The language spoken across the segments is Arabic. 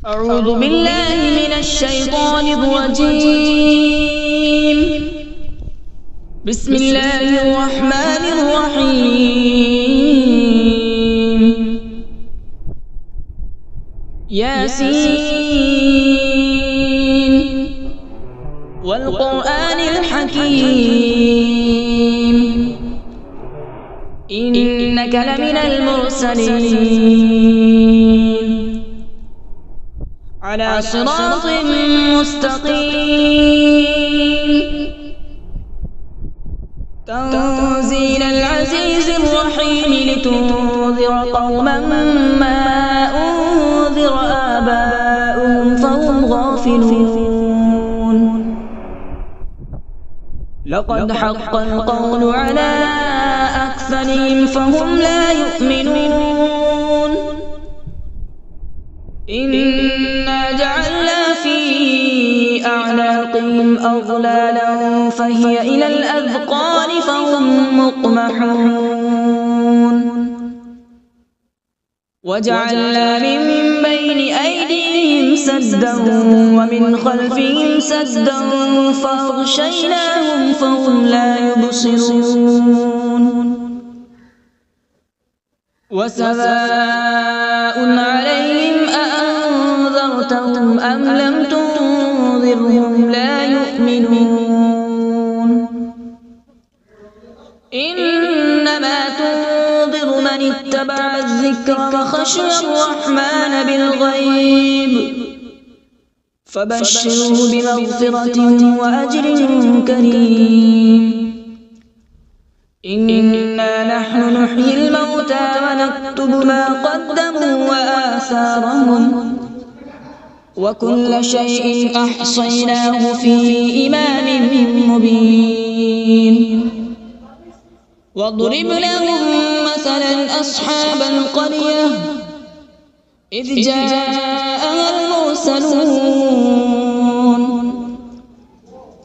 أعوذ بالله من الشيطان الرجيم. بسم الله الرحمن الرحيم. ياسين والقرآن الحكيم إنك لمن المرسلين على صراط مستقيم. تنزيل العزيز الرحيم لتنذر قوما ما أنذر آباؤهم فهم غافلون. لقد حق القول على أكثرهم فهم لا يؤمنون. إنا جعلنا في أعناقهم أغلالا فهي إلى الأذقان فهم مقمحون. وجعلنا من بين أيديهم سدا ومن خلفهم سدا فأغشيناهم فهم لا يبصرون. وسواء عليهم أأنذرتهم أم لم تنذرهم لا يؤمنون. إنما تنذر من اتبع الذكر وخشي الرحمن بالغيب فبشره بمغفرة وأجر كريم. إنا نحن نحيي الموتى ونكتب ما قدموا وآثارهم وكل شيء أحصيناه في إمام مبين. واضرب لهم مثلا أصحاب القرية إذ جاءها المرسلون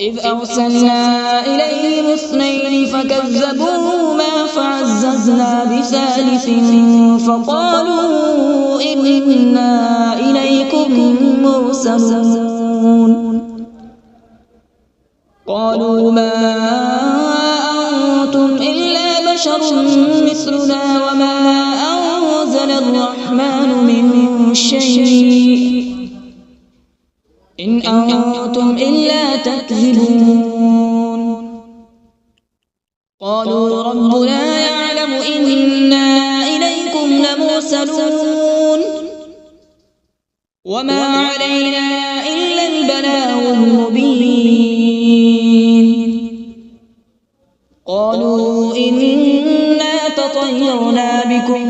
إذ أرسلنا إليهم اثنين فكذبوهما فعززنا بثالث فقالوا إنا إليكم مرسلون. قالوا ما أنتم إلا بشر مثلنا وما أنزل الرحمن من شيء إن أنتم إلا تكذبون. قالوا ربنا يعلم إنا إليكم لمرسلون وما علينا إلا البلاغ المبين. قالوا إنا تطيرنا بكم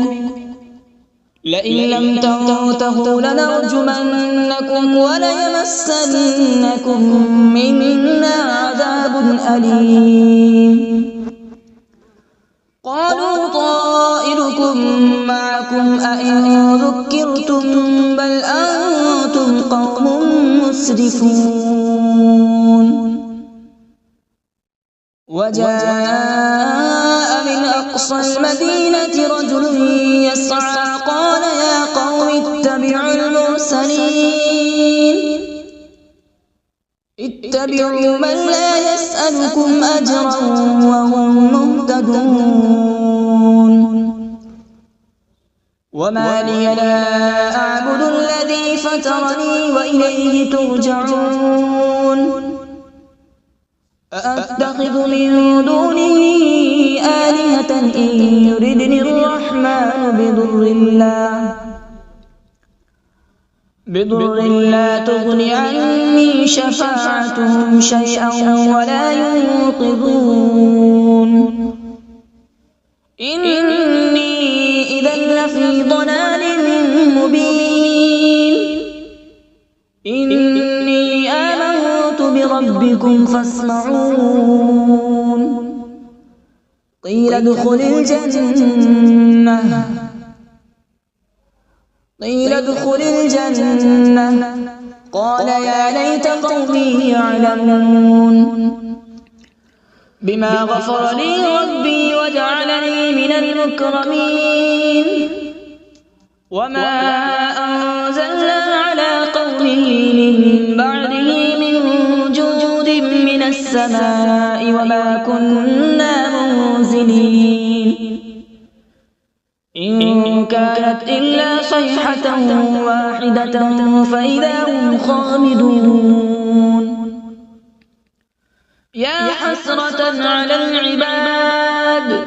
لئن لم تنتهوا لنرجمنكم وليمسنكم منا عذاب أليم. قالوا طائركم معكم أئن ذكرتم بل أنتم قوم مسرفون. وجاء من أقصى المدينة رجل يسعى قال يا قوم اتبعوا المرسلين اتبعوا من لا يسألكم أجرا وهم مهتدون. وما لي لا أعبد الذي فطرني وإليه ترجعون. أأتخذ من دونه آلهة إن يردني الرحمن بضر لا تغن عني شفاعتهم شيئا ولا ينقذون. إني إذا لفي ضلال مبين. إني آمنت بربكم فاسمعون. قيل ادخل الجنة قال يا ليت قومي يعلمون بما غفر لي ربي وجعلني من المكرمين. وما أنزلنا على من بعده من جود من السماء وما كنا منزلين إن كانت إلا صيحة واحدة فإذا هم خامدون يا حسرة على العباد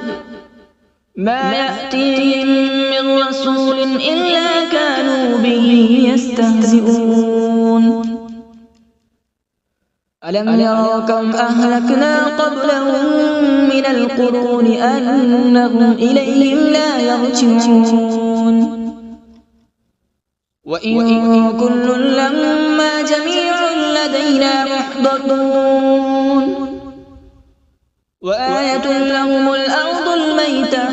ما يأتيهم من رسول إلا كانوا به يستهزئون ألم يروا كم أهلكنا قبلهم من القرون أنهم إليهم لا يرجعون وإن كل لما جميع لدينا محضرون وآية لهم الأرض الميتة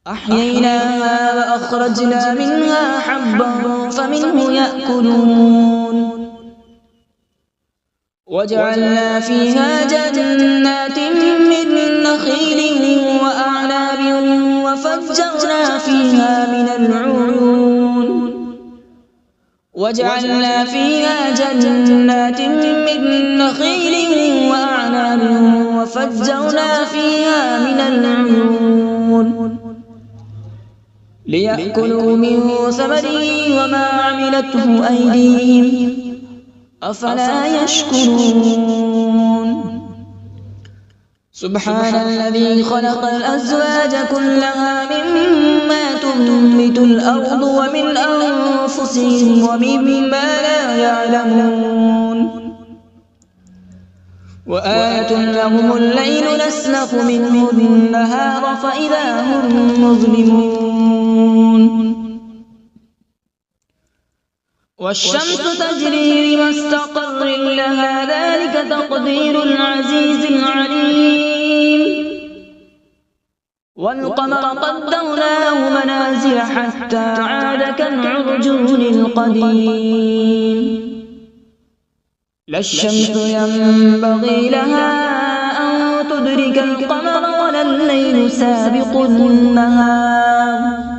أحييناها وأخرجنا منها حبا فمنه يأكلون وجعلنا فيها جنات من نخيل وأعناب وفجرنا فيها من العيون وجعلنا فيها جنات من نخيل وأعناب وفجرنا فيها من العيون ليأكلوا من ثمره وما عملته أيديهم أفلا يشكرون سبحان الذي خلق الأزواج كلها مما تنبت الأرض ومن أنفسهم ومما لا يعلمون وآية لهم الليل نسلخ منه النهار فإذا هم مظلمون والشمس تجري لمستقر لها ذلك تقدير العزيز العليم والقمر قدرناه منازل حتى عاد كالعرجون القديم لا الشمس ينبغي لها أن تدرك القمر ولا الليل سابق النهار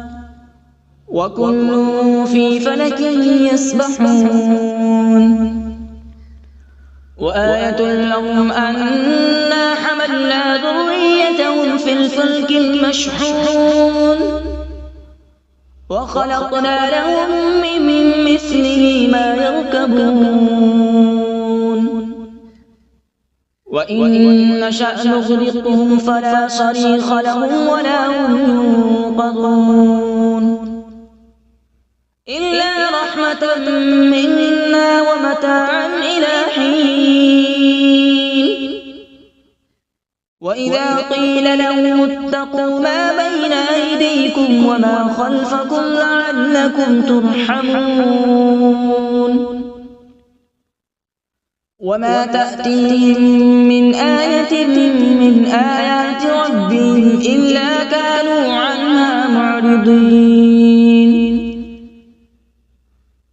وكل في فلك يسبحون وآية لهم أنا حملنا ذريتهم في الفلك المشحون وخلقنا لهم من مثله ما يركبون وإن نشأ نغرقهم فلا صريخ لهم ولا هم ينقذون إلا رحمة منا ومتاعا إلى حين وإذا قيل لهم اتقوا ما بين أيديكم وما خلفكم لعلكم ترحمون وما تأتيهم من آية من آيات ربهم إلا كانوا عنها معرضين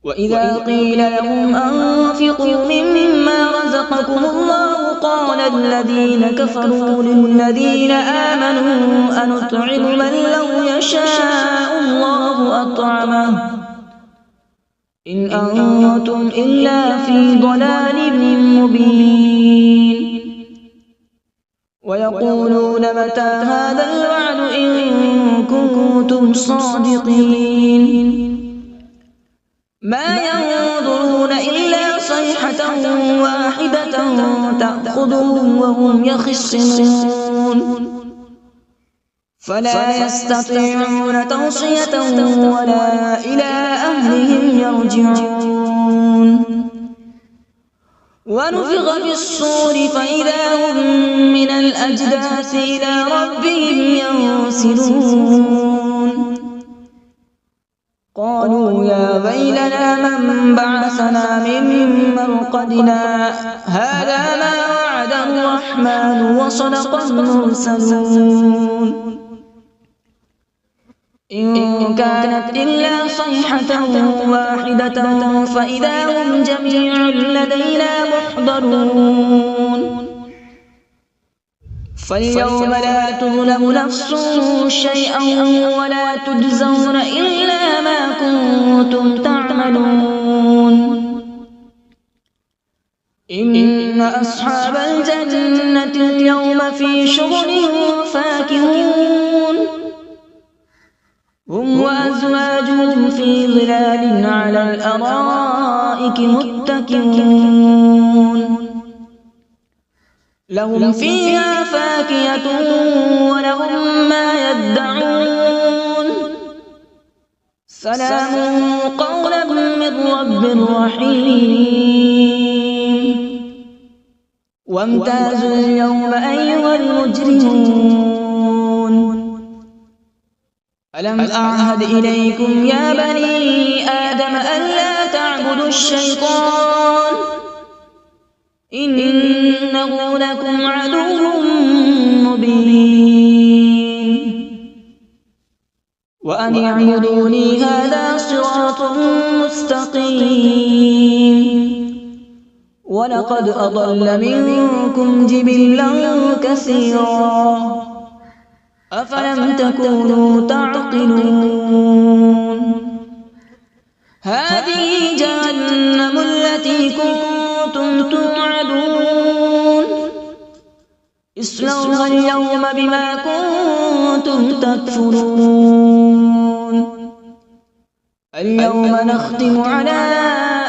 وإذا قيل لهم أنفقوا مما رزقكم الله قال الذين كفروا للذين آمنوا أنطعم من لو يشاء الله أطعمه إن أنتم إلا في ضلال مبين ويقولون متى هذا الوعد إن كنتم صادقين ما ينظرون إلا صيحة واحدة تأخذهم وهم يخصمون فلا يستطيعون توصية ولا إلى أهلهم يرجعون ونفخ في الصور فإذا هم من الأجداث إلى ربهم ينسلون قالوا يا ويلنا من بعثنا من مرقدنا هذا ما وعد الرحمن وصدق المرسلون إن كانت إلا صيحة واحدة فإذا هم جميع لدينا محضرون فاليوم لا تظلم نفس شيئا ولا تجزون إلا ما كنتم تعملون إن أصحاب الجنة اليوم في شغل فاكهون هم وأزواجهم في ظلال على الأرائك متكئون لهم فيها فاكهة ولهم ما يدعون سلام قولا من رب رحيم وامتازوا اليوم أيها المجرمون ألم أعهد إليكم يا بني آدم ألا تعبدوا الشيطان إنه لكم عدو مبين وأن اعبدوني هذا صراط مستقيم ولقد أضل منكم جبلا كثيرا أفلم تكونوا تعقلون هذه جهنم التي كنتم توعدون اصلوها اليوم بما كنتم تكفرون اليوم نختم على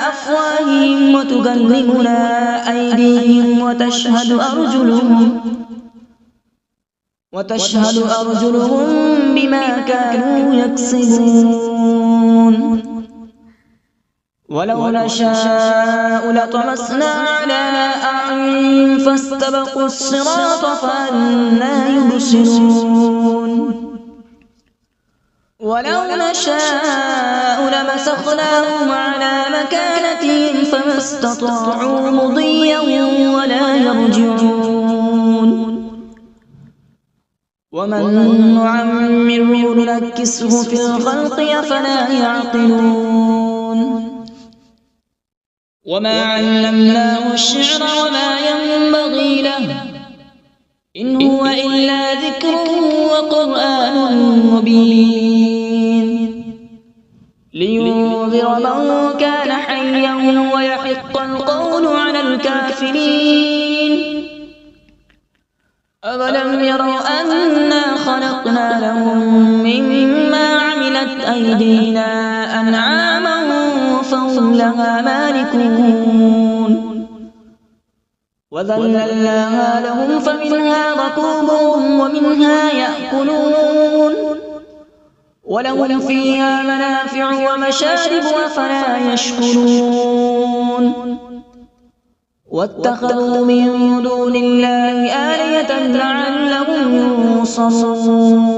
أفواههم وتكلمنا أيديهم وتشهد أرجلهم بما كانوا يكسبون ولو نشاء لطمسنا على أعينهم فاستبقوا الصراط فأنى يبصرون ولو نشاء لمسخناهم على مكانتهم فما استطاعوا مضيا ولا يرجعون ومن نعمره ننكسه في الخلق أفلا يعقلون وما علمناه الشعر وما ينبغي له إن هو إلا ذكر وقرآن مبين لينذر من كان حيا ويحق القول على الكافرين أولم يروا أنا خلقنا لهم مما عملت أيدينا أنعاما فهم لها مالكون وذللناها لهم فمنها ركوبهم ومنها يأكلون ولهم فيها منافع ومشارب أفلا يشكرون واتخذوا من دون الله آلهة لعلهم ينصرون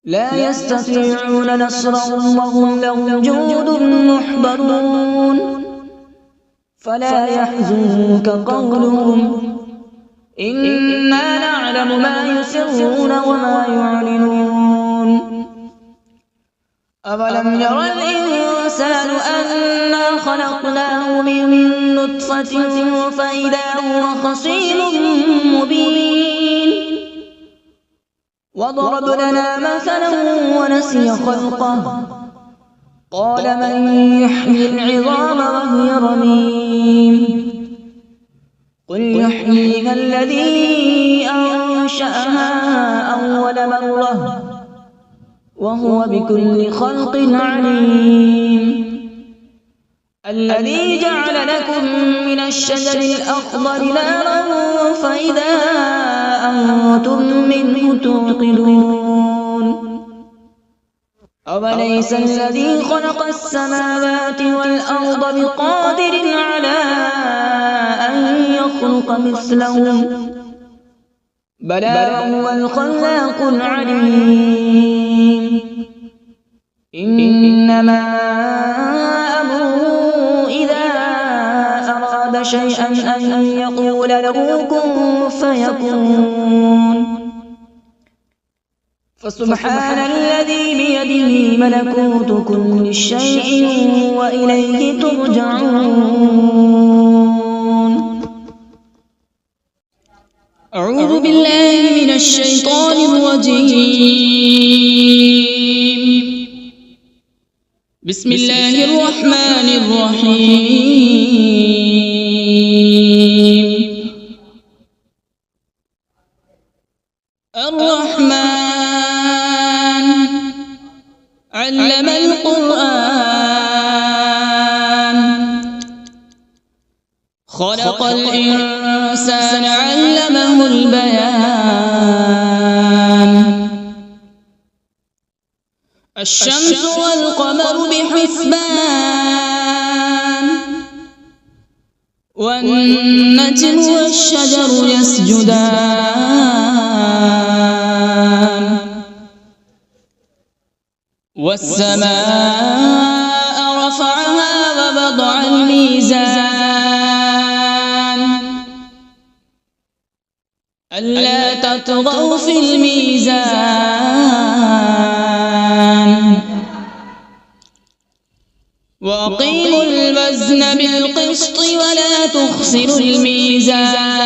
لا يستطيعون نصرهم وهم لهم جند محضرون فلا يحزنك قولهم إنا نعلم ما يسرون وما يعلنون أولم ير الإنسان أنا خلقناه من نطفة فإذا هو خصيم مبين وضرب لنا مثلا ونسي خلقه قال من يحيي العظام وهي رميم قل يحييها الذي أنشأها أول مرة وهو بكل خلق عليم الذي جعل لكم من الشجر الأخضر نارا فإذا أنتم منه توقدون أوليس الذي خلق السماوات والأرض بقادر على أن يخلق مثلهم بلى وهو الخلاق العليم إنما أمره إذا أراد شيئا أن يقول له كن فيكون فسبحان الذي بيده ملكوت كل شيء وإليه ترجعون أعوذ بالله من الشيطان الرجيم بسم الله الرحمن الرحيم. الرحمن علم القرآن، خلق الإنسان علمه البيان. الشمس والقمر بحسبان، والنجم والشجر يسجدان. والسماء رفعها ووضع الميزان، ألا تطغوا في الميزان. وأقيموا الوزن بالقسط ولا تخسروا الميزان.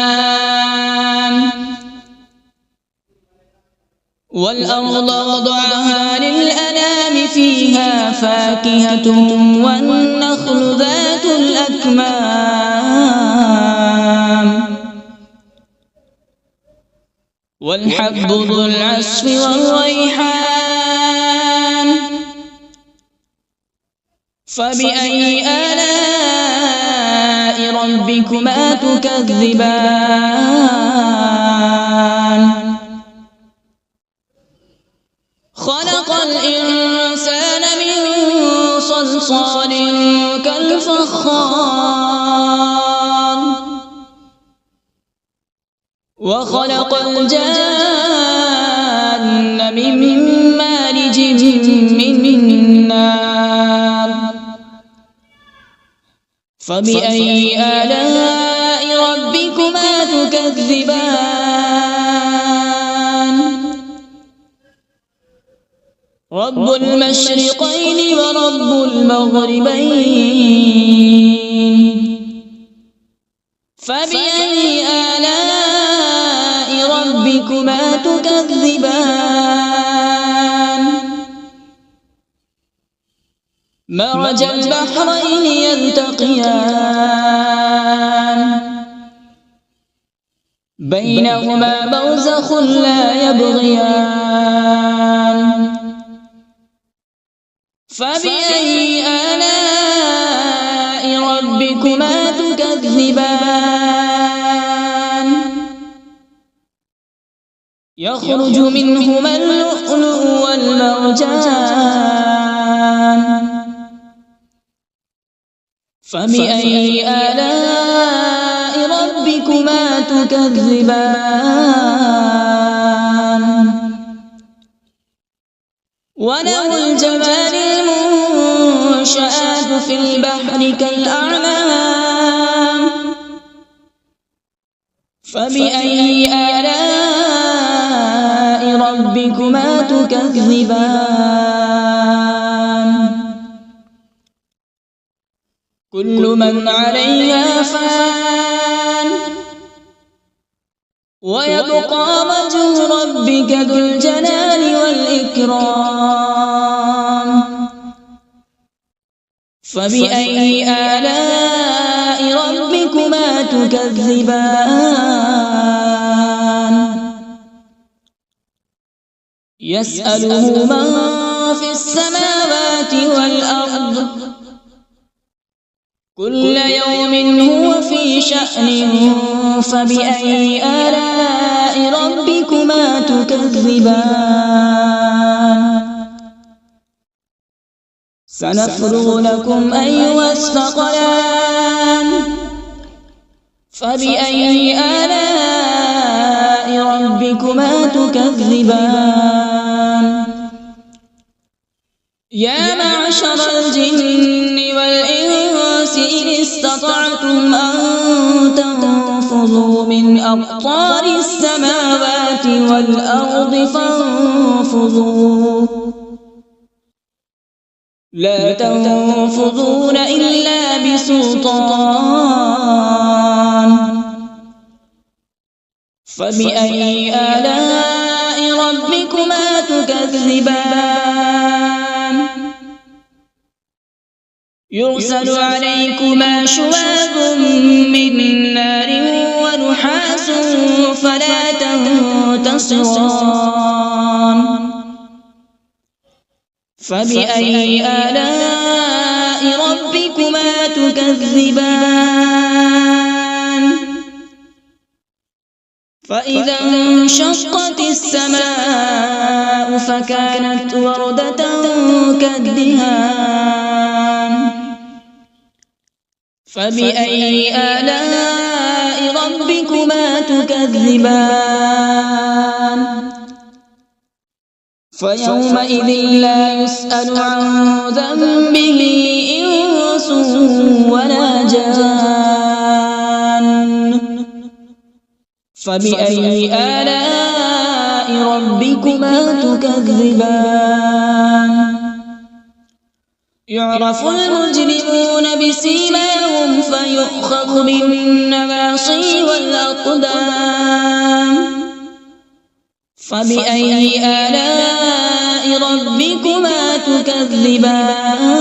والأرض وضعها للأنام، فيها فاكهة والنخل ذات الأكمام، والحب ذو العصف والريحان. فبأي آلاء ربكما تكذبان؟ خلق الإنسان من صلصال كالفخار، وخلق الجان من مارج من نار. فبأي آلاء ربكما تكذبان؟ رب المشرقين ورب المغربين. فبأي آلاء ربكما تكذبان؟ مرج البحرين يلتقيان، بينهما برزخ لا يبغيان. فبأي آلاء ربكما تكذبان؟ يخرج منهما اللؤلؤ والمرجان. فبأي آلاء ربكما تكذبان؟ وله الجوار المنشآت في البحر كالأعلام. فبأي آلاء ربكما تكذبان؟ كل من عليها فان، ويبقى وجه ربك ذو الجلال والإكرام. فبأي آلاء ربكما تكذبان؟ يسأله من في السماوات والأرض، كل يوم هو في شأن. فبأي آلاء ربكما تكذبان؟ سنفرغ لكم أيها الثقلان. فبأي آلاء ربكما تكذبان؟ يا معشر الجن والإنس إن استطعتم أن تنفذوا من أقطار السماوات والأرض فانفذوا، لا تنفذون إلا بسلطان. فبأي آلاء ربكما تكذبان؟ يرسل عليكما شواظ من نار ونحاس فلا تنتصران فبأي آلاء ربكما تكذبان فإذا انشقت السماء فكانت وردة كالدهان فبأي آلاء ربكما تكذبان فيومئذ لا يسأل عن ذنبه إنس ولا جان فبأي آلاء ربكما تكذبان يعرف المجرمون بسيماهم فيؤخذ بالنواصي والأقدام فبأي آلاء ربكما تكذبان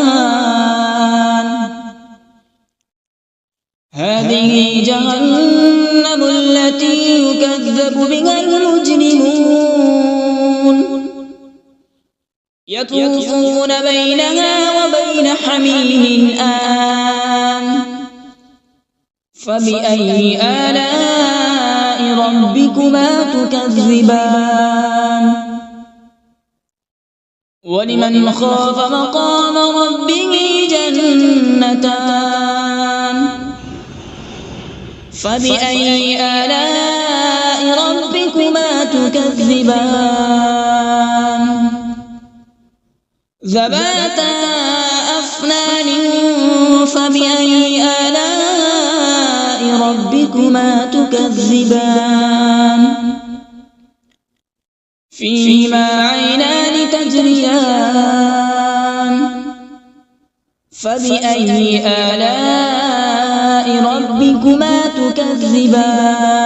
هذه جهنم التي يكذب بها المجرمون يطوفون بينها وبين حميم آن فبأي آلاء ربكما تكذبان ولمن خاف مقام ربه جنتان فبأي آلاء ربكما تكذبان ذواتا أفنان فبأي آلاء ربكما تكذبان فيهما عينان تجريان فبأي آلاء ربكما تكذبان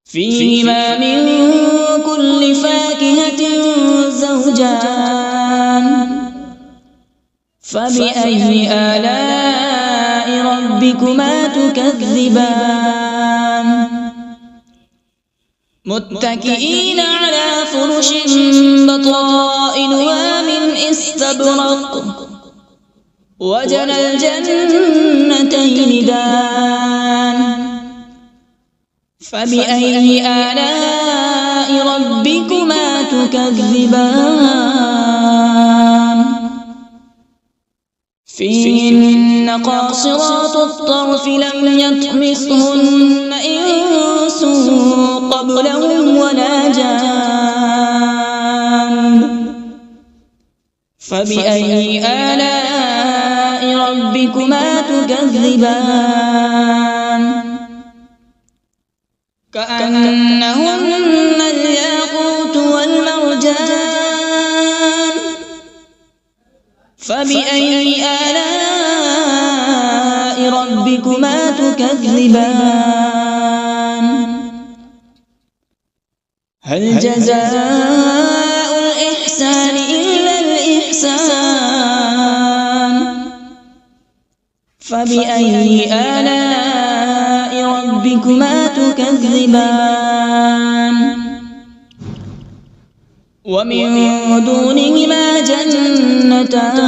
فيهما من كل فاكهة زوجان فبأي آلاء ربكما تكذبان متكئين على فرش بطائنها من استبرق وجنى الجنتين دان فبأي آلاء ربكما تكذبان فيهن قاصرات الطرف لم يطمثهن إنس قبلهم ولا جان فبأي آلاء ربكما تكذبان كأنهن الياقوت والمرجان فبأي آلاء ربكما تكذبان هل جزاء الإحسان إلا الإحسان فبأي آلاء ربكما تكذبان ومن دونهما جنتان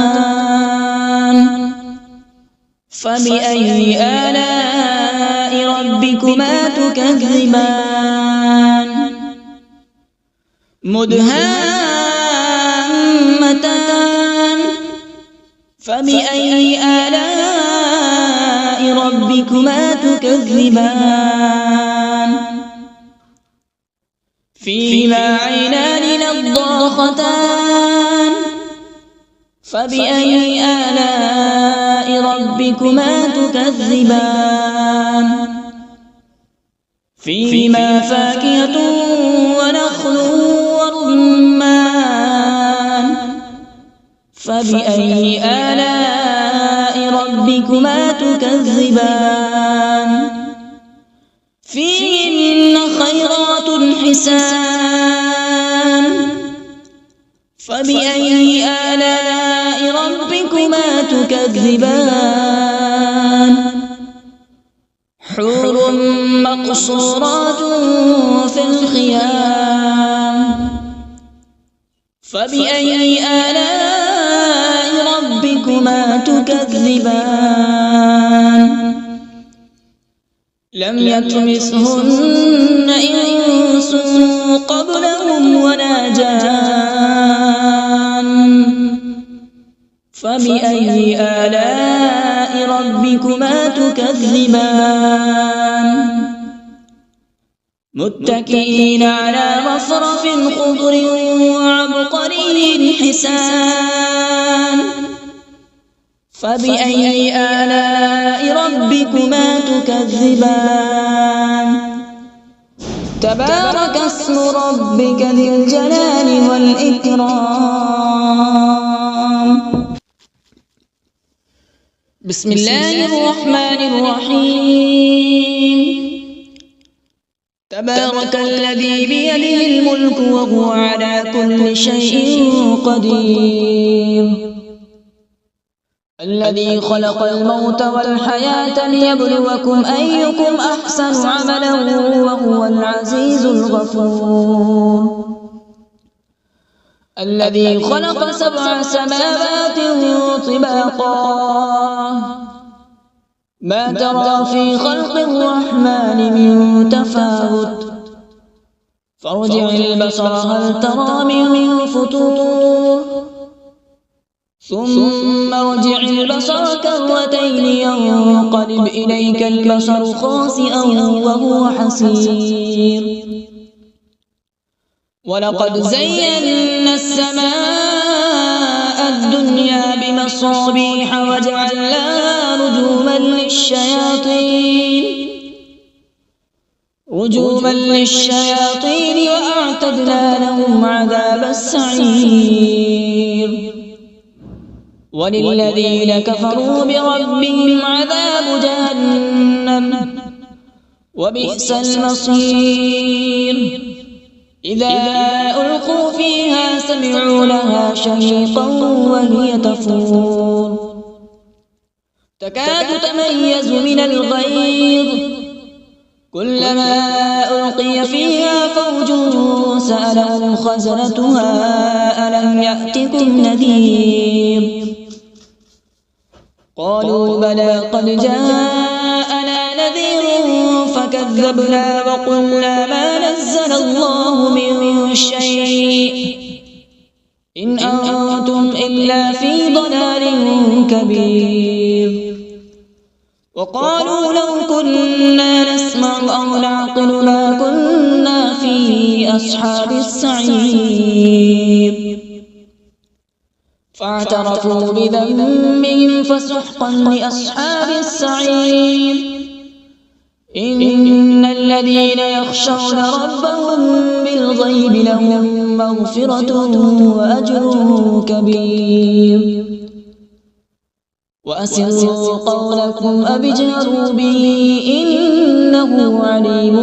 فبأي آلاء ربكما تكذبان مدهامتان فبأي آلاء ربكما تكذبان فيهما عينان نضاختان فبأي آلاء ربكما تكذبان فيهما فاكهة ونخل ورمان فبأي آلاء ربكما تكذبان فيهن خيرات حسان فبأي آلاء ربكما تكذبان حور مقصورات في الخيام فبأي آلاء ربكما تكذبان لم يطمثهن إنس قبلهم ولا جان فبأي آلاء ربكما تكذبان متكئين على رفرف خضر وعبقري حسان فبأي آلاء ربكما تكذبان تبارك اسم ربك ذي الجلال والإكرام بسم الله الرحمن الرحيم تبارك الذي بيده الملك وهو على كل شيء قدير الذي خلق الموت والحياة ليبلوكم أيكم أحسن عملا وهو العزيز الغفور الذي خلق 7 سماوات طباقا ما ترى في خلق الرحمن من تفاوت فارجع البصر هل ترى من فطور ثم ارجع البصر كرتين ينقلب إليك البصر خاسئا وهو حسير ولقد زينا السماء الدنيا بمصابيح وجعلناها رجوما للشياطين وأعتدنا لهم عذاب السعير وللذين كفروا بربهم عذاب جهنم وبئس المصير إذا ألقوا فيها سمعوا لها شهيقا وهي تفور تكاد تميز من الغيظ كلما ألقي فيها فوج سألهم خزنتها ألم يأتكم نذير قالوا بلى قد جاءنا نذير فكذبنا وقلنا ما نزل الله من شيء إن أنتم إلا في ضلال كبير وقالوا لو كنا نسمع أو نعقل ما كنا في أصحاب السعير فاعترفوا بذنبهم فسحقا لأصحاب السعير إن الذين يخشون ربهم بالغيب لهم مغفرة وأجر كبير وأسروا قولكم أو اجهروا به إنه عليم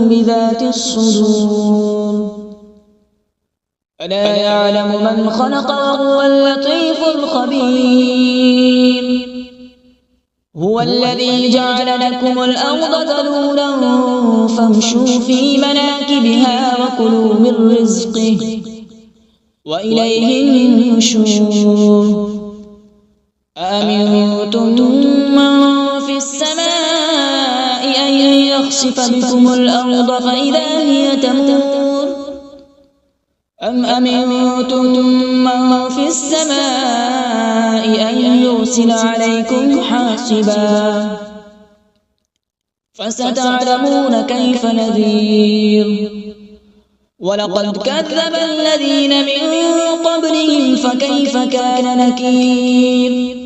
بذات الصدور ألا يعلم من خلق وهو اللطيف الخبير هو الذي جعل لكم الأرض ذلولا فامشوا في مناكبها وكلوا من رزقه وإليه النشور أأمنتم من في السماء أن يخسف بكم الأرض فإذا هي تمور أم أمنتم من في السماء أن يرسل عليكم حاصبا فستعلمون كيف نذير ولقد كذب الذين من قبلهم فكيف كان نكير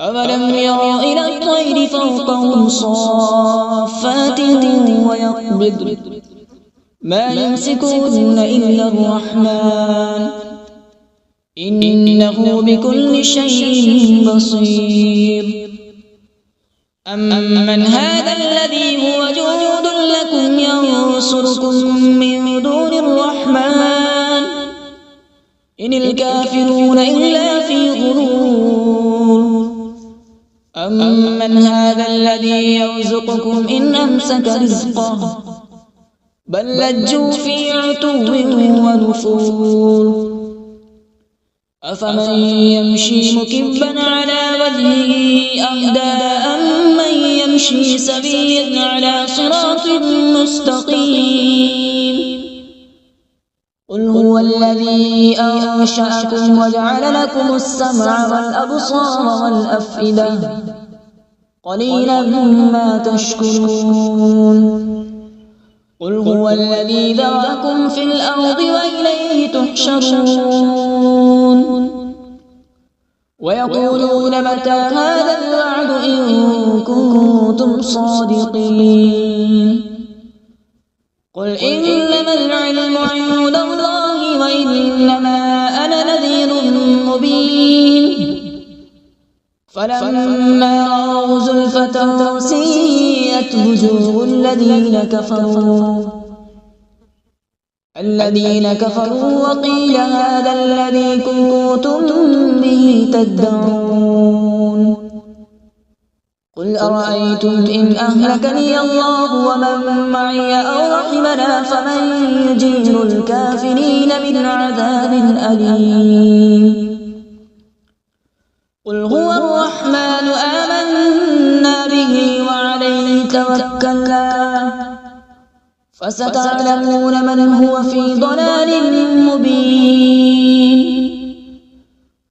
أولم يروا إلى الطير فوقهم صافات ويقبض ما يمسكهن إلا الرحمن إنه بكل شيء بصير أمن هذا الذي هو جند لكم ينصركم من دون الرحمن إن الكافرون إلا في غرور أمن هذا الذي يرزقكم إن أمسك رزقه بل لجوا في عتو ونفور أفمن يمشي مكبا على وجهه أهدى أمن يمشي سويا على صراط مستقيم قل هو الذي أنشأكم وجعل لكم السمع والأبصار والأفئدة قليلا ما تشكرون قل هو الذي ذرأكم في الأرض وإليه تحشرون ويقولون متى هذا الوعد إن كنتم صادقين قل إنما العلم عند الله وإنما أنا نذير مبين فلما رأوا زلفة سيئت وجوه الذين كفروا وقيل هذا الذي كنتم به تدعون قل أرأيتم إن أهلكني الله ومن معي أو رحمنا فمن يجير الكافرين من عذاب أليم قل هو الرحمن آمنا به وعليه توكلنا فستعلمون من هو في ضلال مبين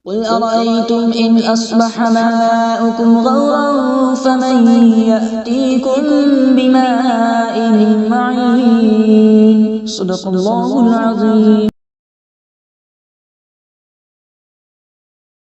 قل أرأيتم إن أصبح ماؤكم غورا فمن يأتيكم بماء معين صدق الله العظيم.